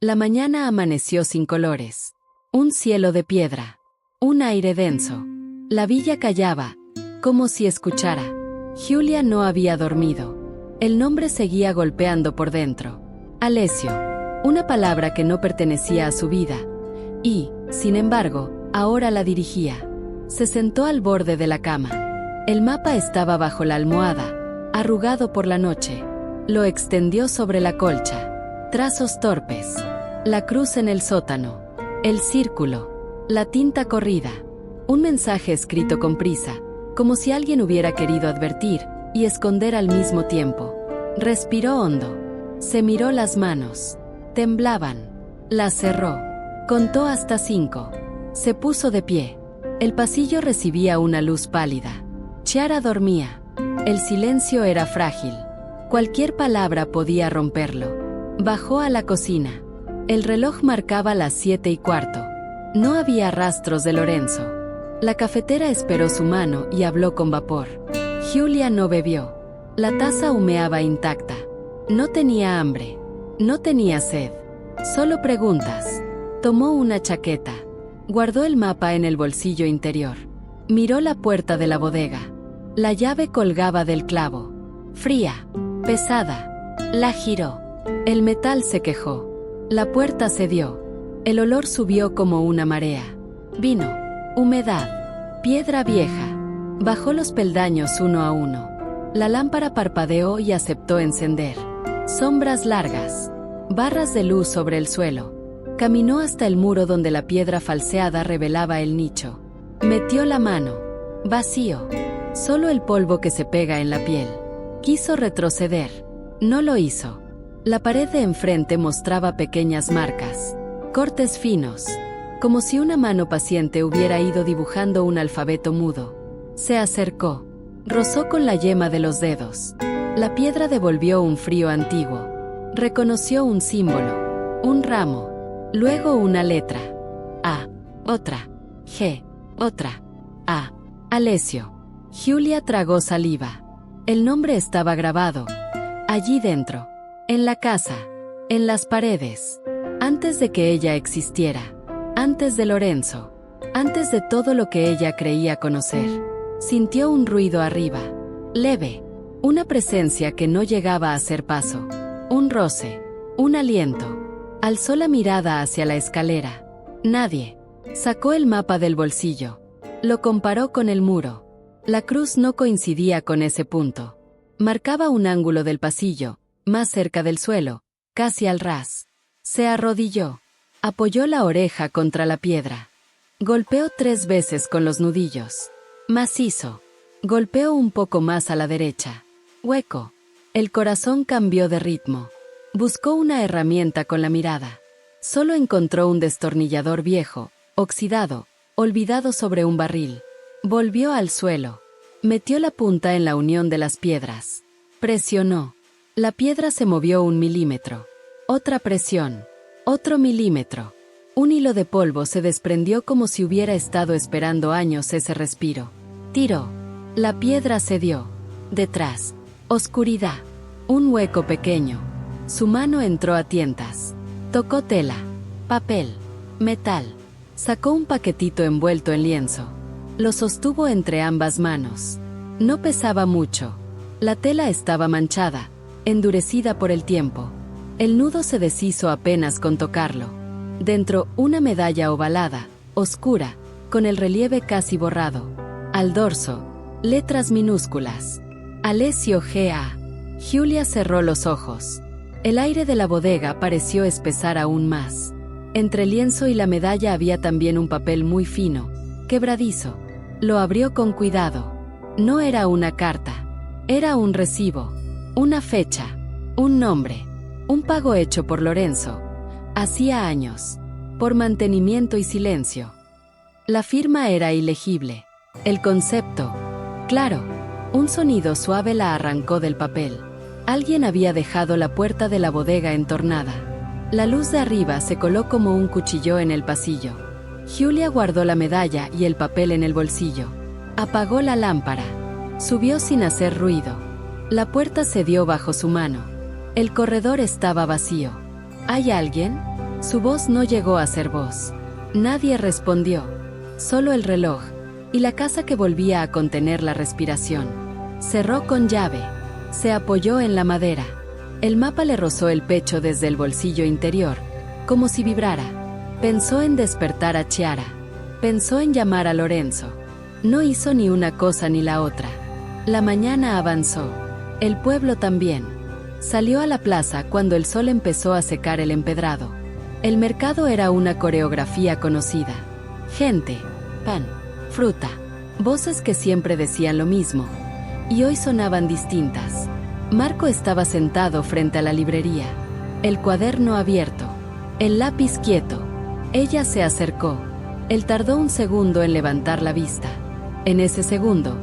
La mañana amaneció sin colores. Un cielo de piedra. Un aire denso. La villa callaba, como si escuchara. Giulia no había dormido. El nombre seguía golpeando por dentro. Alessio. Una palabra que no pertenecía a su vida. Y, sin embargo, ahora la dirigía. Se sentó al borde de la cama. El mapa estaba bajo la almohada, arrugado por la noche. Lo extendió sobre la colcha. Trazos torpes. La cruz en el sótano. El círculo. La tinta corrida. Un mensaje escrito con prisa, como si alguien hubiera querido advertir y esconder al mismo tiempo. Respiró hondo. Se miró las manos. Temblaban. Las cerró. Contó hasta 5. Se puso de pie. El pasillo recibía una luz pálida. Chiara dormía. El silencio era frágil. Cualquier palabra podía romperlo. Bajó a la cocina. El reloj marcaba las 7:15. No había rastros de Lorenzo. La cafetera esperó su mano y habló con vapor. Giulia no bebió. La taza humeaba intacta. No tenía hambre. No tenía sed. Solo preguntas. Tomó una chaqueta. Guardó el mapa en el bolsillo interior. Miró la puerta de la bodega. La llave colgaba del clavo. Fría. Pesada. La giró. El metal se quejó. La puerta cedió. El olor subió como una marea. Vino. Humedad. Piedra vieja. Bajó los peldaños uno a uno. La lámpara parpadeó y aceptó encender. Sombras largas. Barras de luz sobre el suelo. Caminó hasta el muro donde la piedra falseada revelaba el nicho. Metió la mano. Vacío. Solo el polvo que se pega en la piel. Quiso retroceder. No lo hizo. La pared de enfrente mostraba pequeñas marcas. Cortes finos. Como si una mano paciente hubiera ido dibujando un alfabeto mudo. Se acercó. Rozó con la yema de los dedos. La piedra devolvió un frío antiguo. Reconoció un símbolo. Un ramo. Luego una letra. A. Otra. G. Otra. A. Alessio. Giulia tragó saliva. El nombre estaba grabado. Allí dentro. En la casa. En las paredes. Antes de que ella existiera. Antes de Lorenzo. Antes de todo lo que ella creía conocer. Sintió un ruido arriba. Leve. Una presencia que no llegaba a hacer paso. Un roce. Un aliento. Alzó la mirada hacia la escalera. Nadie. Sacó el mapa del bolsillo. Lo comparó con el muro. La cruz no coincidía con ese punto. Marcaba un ángulo del pasillo, más cerca del suelo, casi al ras. Se arrodilló. Apoyó la oreja contra la piedra. Golpeó 3 veces con los nudillos. Macizo. Golpeó un poco más a la derecha. Hueco. El corazón cambió de ritmo. Buscó una herramienta con la mirada. Solo encontró un destornillador viejo, oxidado, olvidado sobre un barril. Volvió al suelo. Metió la punta en la unión de las piedras. Presionó. La piedra se movió 1 milímetro. Otra presión. Otro milímetro. Un hilo de polvo se desprendió como si hubiera estado esperando años ese respiro. Tiró. La piedra cedió. Detrás. Oscuridad. Un hueco pequeño. Su mano entró a tientas. Tocó tela. Papel. Metal. Sacó un paquetito envuelto en lienzo. Lo sostuvo entre ambas manos. No pesaba mucho. La tela estaba manchada, endurecida por el tiempo. El nudo se deshizo apenas con tocarlo. Dentro, una medalla ovalada, oscura, con el relieve casi borrado. Al dorso, letras minúsculas. Alessio G.A. Giulia cerró los ojos. El aire de la bodega pareció espesar aún más. Entre el lienzo y la medalla había también un papel muy fino, quebradizo. Lo abrió con cuidado. No era una carta. Era un recibo. Una fecha. Un nombre. Un pago hecho por Lorenzo. Hacía años. Por mantenimiento y silencio. La firma era ilegible. El concepto. Claro. Un sonido suave la arrancó del papel. Alguien había dejado la puerta de la bodega entornada. La luz de arriba se coló como un cuchillo en el pasillo. Giulia guardó la medalla y el papel en el bolsillo. Apagó la lámpara. Subió sin hacer ruido. La puerta cedió bajo su mano. El corredor estaba vacío. ¿Hay alguien? Su voz no llegó a ser voz. Nadie respondió. Solo el reloj, y la casa que volvía a contener la respiración. Cerró con llave. Se apoyó en la madera. El mapa le rozó el pecho desde el bolsillo interior, como si vibrara. Pensó en despertar a Chiara. Pensó en llamar a Lorenzo. No hizo ni una cosa ni la otra. La mañana avanzó. El pueblo también. Salió a la plaza cuando el sol empezó a secar el empedrado. El mercado era una coreografía conocida. Gente, pan, fruta, voces que siempre decían lo mismo. Y hoy sonaban distintas. Marco estaba sentado frente a la librería. El cuaderno abierto. El lápiz quieto. Ella se acercó. Él tardó un segundo en levantar la vista. En ese segundo,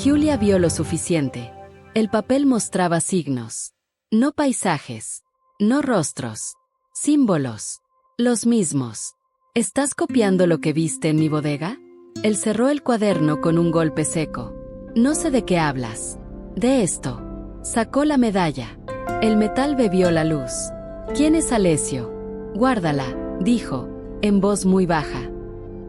Julia vio lo suficiente. El papel mostraba signos. No paisajes. No rostros. Símbolos. Los mismos. ¿Estás copiando lo que viste en mi bodega? Él cerró el cuaderno con un golpe seco. No sé de qué hablas. De esto. Sacó la medalla. El metal bebió la luz. ¿Quién es Alessio? Guárdala, dijo, en voz muy baja.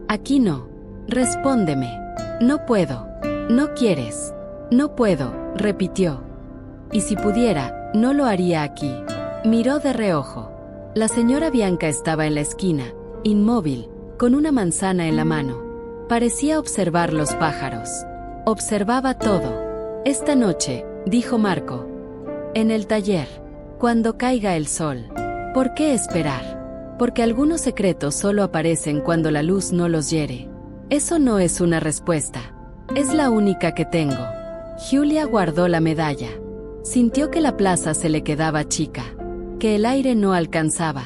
Aquí no. Respóndeme. No puedo. No quieres. No puedo, repitió. Y si pudiera, no lo haría aquí. Miró de reojo. La señora Bianca estaba en la esquina, inmóvil, con una manzana en la mano. Parecía observar los pájaros. Observaba todo. Esta noche, dijo Marco. En el taller. Cuando caiga el sol. ¿Por qué esperar? Porque algunos secretos solo aparecen cuando la luz no los hiere. Eso no es una respuesta. Es la única que tengo. Julia guardó la medalla. Sintió que la plaza se le quedaba chica, que el aire no alcanzaba.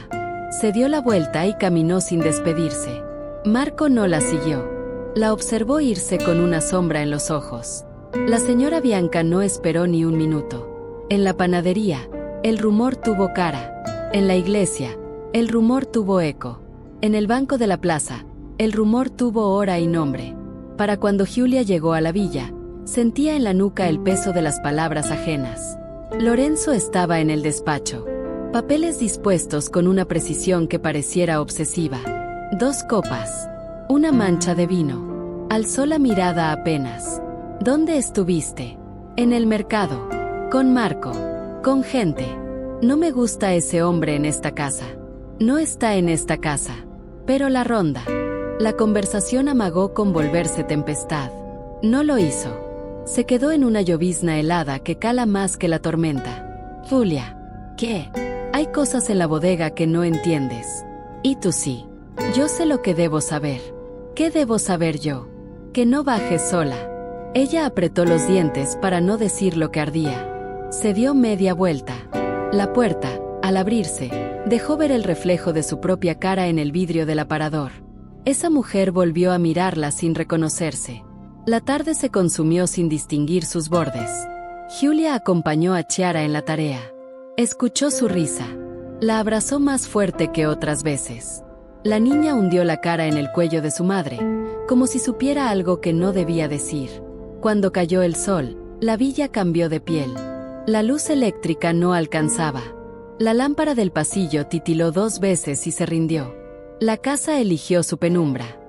Se dio la vuelta y caminó sin despedirse. Marco no la siguió. La observó irse con una sombra en los ojos. La señora Bianca no esperó ni un minuto. En la panadería, el rumor tuvo cara. En la iglesia, el rumor tuvo eco. En el banco de la plaza, el rumor tuvo hora y nombre. Para cuando Julia llegó a la villa, sentía en la nuca el peso de las palabras ajenas. Lorenzo estaba en el despacho. Papeles dispuestos con una precisión que pareciera obsesiva. 2 copas. Una mancha de vino. Alzó la mirada apenas. ¿Dónde estuviste? En el mercado. Con Marco. Con gente. No me gusta ese hombre en esta casa. No está en esta casa. Pero la ronda. La conversación amagó con volverse tempestad. No lo hizo. Se quedó en una llovizna helada que cala más que la tormenta. Julia. ¿Qué? Hay cosas en la bodega que no entiendes. Y tú sí. Yo sé lo que debo saber. ¿Qué debo saber yo? Que no bajes sola. Ella apretó los dientes para no decir lo que ardía. Se dio media vuelta. La puerta, al abrirse, dejó ver el reflejo de su propia cara en el vidrio del aparador. Esa mujer volvió a mirarla sin reconocerse. La tarde se consumió sin distinguir sus bordes. Julia acompañó a Chiara en la tarea. Escuchó su risa. La abrazó más fuerte que otras veces. La niña hundió la cara en el cuello de su madre, como si supiera algo que no debía decir. Cuando cayó el sol, la villa cambió de piel. La luz eléctrica no alcanzaba. La lámpara del pasillo titiló 2 veces y se rindió. La casa eligió su penumbra.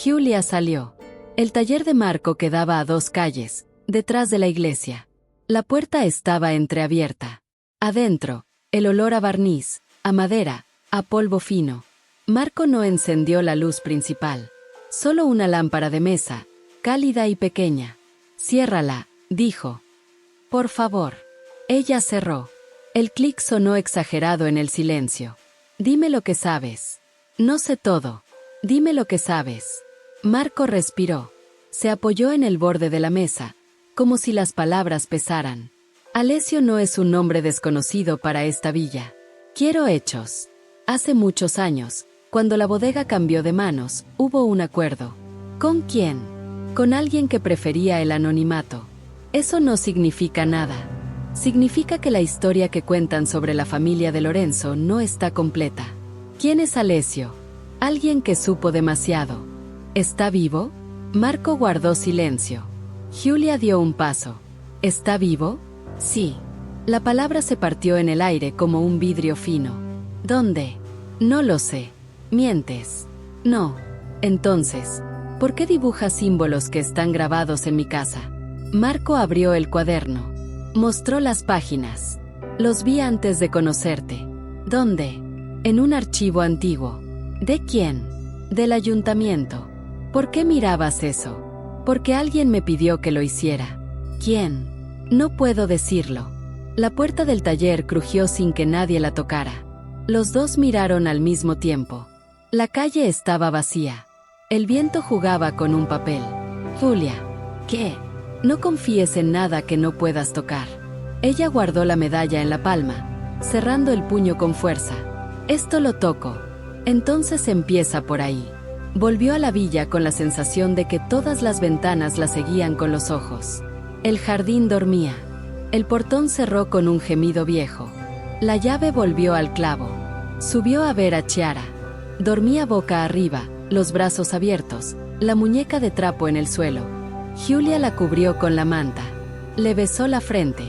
Julia salió. El taller de Marco quedaba a 2 calles, detrás de la iglesia. La puerta estaba entreabierta. Adentro, el olor a barniz, a madera, a polvo fino. Marco no encendió la luz principal. Solo una lámpara de mesa, cálida y pequeña. Ciérrala, dijo. Por favor. Ella cerró. El clic sonó exagerado en el silencio. Dime lo que sabes. No sé todo. Dime lo que sabes. Marco respiró. Se apoyó en el borde de la mesa, como si las palabras pesaran. Alessio no es un nombre desconocido para esta villa. Quiero hechos. Hace muchos años, cuando la bodega cambió de manos, hubo un acuerdo. ¿Con quién? Con alguien que prefería el anonimato. Eso no significa nada. Significa que la historia que cuentan sobre la familia de Lorenzo no está completa. ¿Quién es Alessio? Alguien que supo demasiado. ¿Está vivo? Marco guardó silencio. Julia dio un paso. ¿Está vivo? Sí. La palabra se partió en el aire como un vidrio fino. ¿Dónde? No lo sé. Mientes. No. Entonces, ¿por qué dibujas símbolos que están grabados en mi casa? Marco abrió el cuaderno. Mostró las páginas. Los vi antes de conocerte. ¿Dónde? En un archivo antiguo. ¿De quién? Del ayuntamiento. ¿Por qué mirabas eso? Porque alguien me pidió que lo hiciera. ¿Quién? No puedo decirlo. La puerta del taller crujió sin que nadie la tocara. Los dos miraron al mismo tiempo. La calle estaba vacía. El viento jugaba con un papel. Julia. ¿Qué? No confíes en nada que no puedas tocar. Ella guardó la medalla en la palma, cerrando el puño con fuerza. Esto lo toco. Entonces empieza por ahí. Volvió a la villa con la sensación de que todas las ventanas la seguían con los ojos. El jardín dormía. El portón cerró con un gemido viejo. La llave volvió al clavo. Subió a ver a Chiara. Dormía boca arriba, los brazos abiertos, la muñeca de trapo en el suelo. Julia la cubrió con la manta. Le besó la frente.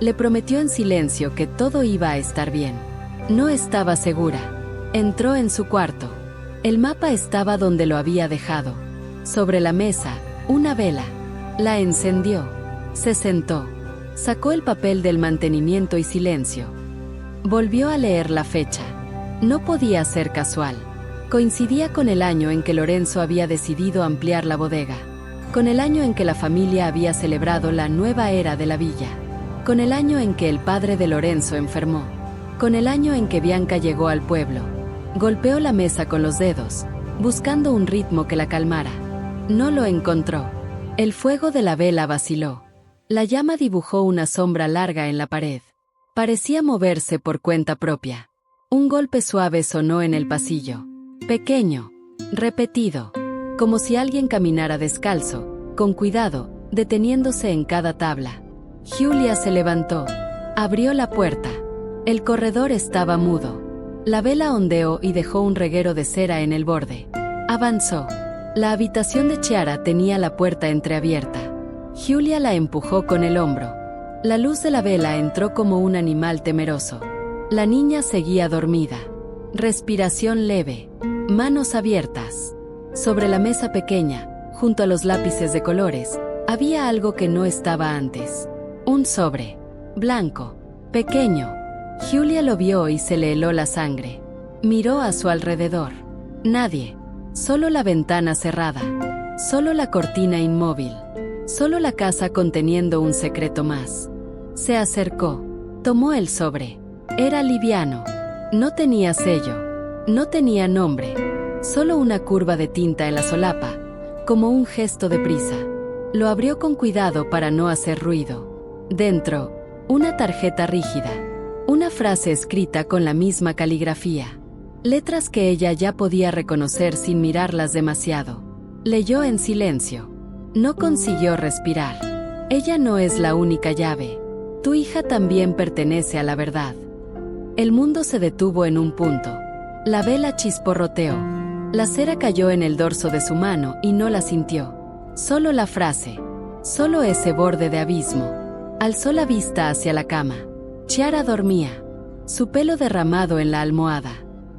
Le prometió en silencio que todo iba a estar bien. No estaba segura. Entró en su cuarto. El mapa estaba donde lo había dejado. Sobre la mesa, una vela. La encendió. Se sentó. Sacó el papel del mantenimiento y silencio. Volvió a leer la fecha. No podía ser casual. Coincidía con el año en que Lorenzo había decidido ampliar la bodega. Con el año en que la familia había celebrado la nueva era de la villa. Con el año en que el padre de Lorenzo enfermó. Con el año en que Bianca llegó al pueblo. Golpeó la mesa con los dedos, buscando un ritmo que la calmara. No lo encontró. El fuego de la vela vaciló. La llama dibujó una sombra larga en la pared. Parecía moverse por cuenta propia. Un golpe suave sonó en el pasillo. Pequeño, repetido, como si alguien caminara descalzo, con cuidado, deteniéndose en cada tabla. Julia se levantó. Abrió la puerta. El corredor estaba mudo. La vela ondeó y dejó un reguero de cera en el borde. Avanzó. La habitación de Chiara tenía la puerta entreabierta. Julia la empujó con el hombro. La luz de la vela entró como un animal temeroso. La niña seguía dormida. Respiración leve. Manos abiertas. Sobre la mesa pequeña, junto a los lápices de colores, había algo que no estaba antes. Un sobre. Blanco. Pequeño. Julia lo vio y se le heló la sangre. Miró a su alrededor. Nadie. Solo la ventana cerrada. Solo la cortina inmóvil. Solo la casa conteniendo un secreto más. Se acercó. Tomó el sobre. Era liviano. No tenía sello. No tenía nombre. Solo una curva de tinta en la solapa, como un gesto de prisa. Lo abrió con cuidado para no hacer ruido. Dentro, una tarjeta rígida. Una frase escrita con la misma caligrafía. Letras que ella ya podía reconocer sin mirarlas demasiado. Leyó en silencio. No consiguió respirar. Ella no es la única llave. Tu hija también pertenece a la verdad. El mundo se detuvo en un punto. La vela chisporroteó. La cera cayó en el dorso de su mano y no la sintió. Solo la frase. Solo ese borde de abismo. Alzó la vista hacia la cama. Chiara dormía. Su pelo derramado en la almohada.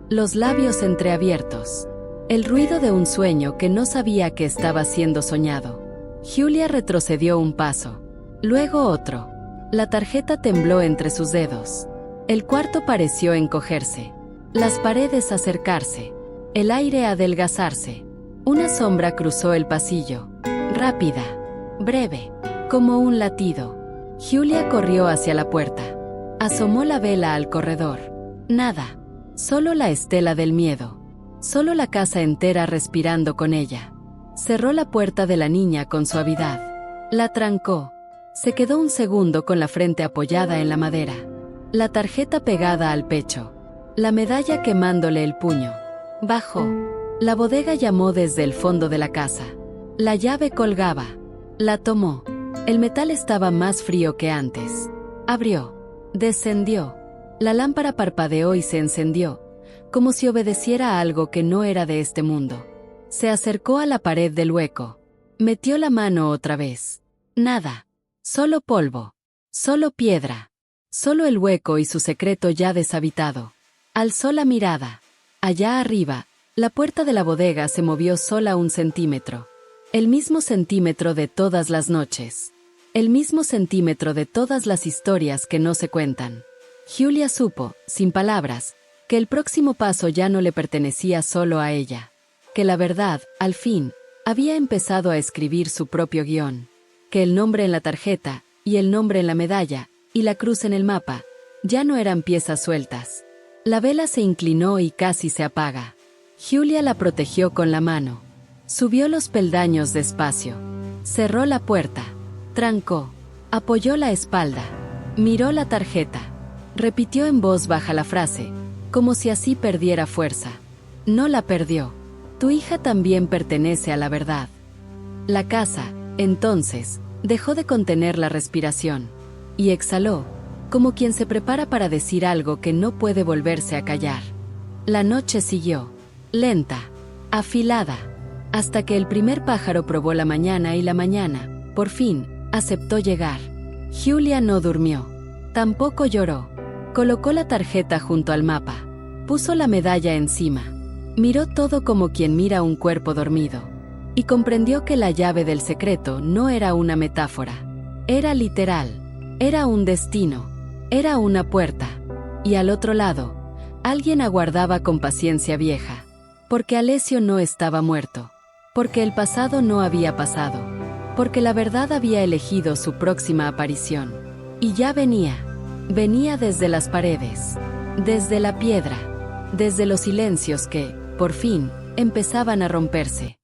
Los labios entreabiertos. El ruido de un sueño que no sabía que estaba siendo soñado. Julia retrocedió un paso. Luego otro. La tarjeta tembló entre sus dedos. El cuarto pareció encogerse. Las paredes acercarse. El aire adelgazarse. Una sombra cruzó el pasillo. Rápida. Breve. Como un latido. Julia corrió hacia la puerta. Asomó la vela al corredor. Nada. Solo la estela del miedo. Solo la casa entera respirando con ella. Cerró la puerta de la niña con suavidad. La trancó. Se quedó un segundo con la frente apoyada en la madera. La tarjeta pegada al pecho. La medalla quemándole el puño. Bajó. La bodega llamó desde el fondo de la casa. La llave colgaba. La tomó. El metal estaba más frío que antes. Abrió. Descendió. La lámpara parpadeó y se encendió, como si obedeciera a algo que no era de este mundo. Se acercó a la pared del hueco. Metió la mano otra vez. Nada. Solo polvo. Solo piedra. Solo el hueco y su secreto ya deshabitado. Alzó la mirada. Allá arriba, la puerta de la bodega se movió sola 1 centímetro. El mismo centímetro de todas las noches. El mismo centímetro de todas las historias que no se cuentan. Julia supo, sin palabras, que el próximo paso ya no le pertenecía solo a ella. Que la verdad, al fin, había empezado a escribir su propio guión. Que el nombre en la tarjeta, y el nombre en la medalla, y la cruz en el mapa, ya no eran piezas sueltas. La vela se inclinó y casi se apaga. Julia la protegió con la mano. Subió los peldaños despacio. Cerró la puerta. Trancó. Apoyó la espalda. Miró la tarjeta. Repitió en voz baja la frase, como si así perdiera fuerza. No la perdió. Tu hija también pertenece a la verdad. La casa, entonces, dejó de contener la respiración. Y exhaló, como quien se prepara para decir algo que no puede volverse a callar. La noche siguió. Lenta. Afilada. Hasta que el primer pájaro probó la mañana y la mañana, por fin, aceptó llegar. Julia no durmió. Tampoco lloró. Colocó la tarjeta junto al mapa. Puso la medalla encima. Miró todo como quien mira un cuerpo dormido. Y comprendió que la llave del secreto no era una metáfora. Era literal. Era un destino. Era una puerta. Y al otro lado, alguien aguardaba con paciencia vieja. Porque Alessio no estaba muerto. Porque el pasado no había pasado. Porque la verdad había elegido su próxima aparición. Y ya venía. Venía desde las paredes, desde la piedra, desde los silencios que, por fin, empezaban a romperse.